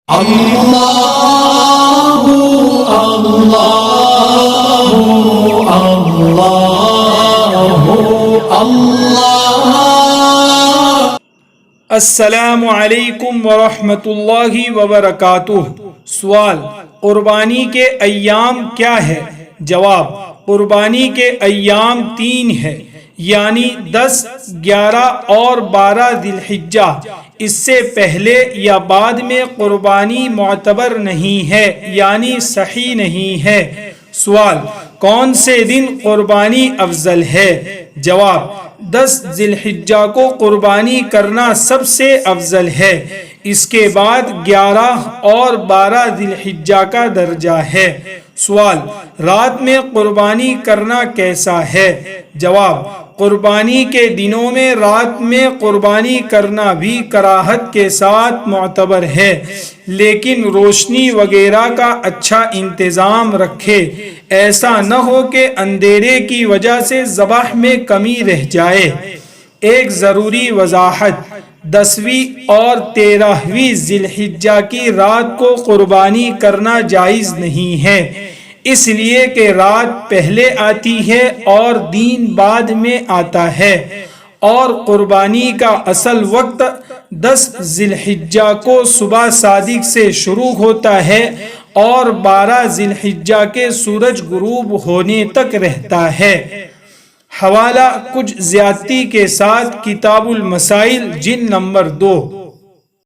اللہ اللہ اللہ۔ السلام علیکم ورحمۃ اللہ وبرکاتہ۔ سوال: قربانی کے ایام کیا ہے؟ جواب: قربانی کے ایام 3 ہے، یعنی 10، 11 اور 12 ذی الحجہ۔ اس سے پہلے یا بعد میں قربانی معتبر نہیں ہے، یعنی صحیح نہیں ہے۔ سوال: کون سے دن قربانی افضل ہے؟ جواب: 10 ذی الحجہ کو قربانی کرنا سب سے افضل ہے، اس کے بعد 11 اور 12 ذی الحجہ کا درجہ ہے۔ سوال: رات میں قربانی کرنا کیسا ہے؟ جواب: قربانی کے دنوں میں رات میں قربانی کرنا بھی کراہت کے ساتھ معتبر ہے، لیکن روشنی وغیرہ کا اچھا انتظام رکھے، ایسا نہ ہو کہ اندھیرے کی وجہ سے ذبح میں کمی رہ جائے۔ ایک ضروری وضاحت: 10ویں اور 13ویں ذی الحجہ کی رات کو قربانی کرنا جائز نہیں ہے، اس لیے کہ رات پہلے آتی ہے اور دین بعد میں آتا ہے، اور قربانی کا اصل وقت 10 ذی الحجہ کو صبح صادق سے شروع ہوتا ہے اور 12 ذی الحجہ کے سورج غروب ہونے تک رہتا ہے۔ حوالہ: کچھ زیادتی کے ساتھ کتاب المسائل، جلد نمبر 2۔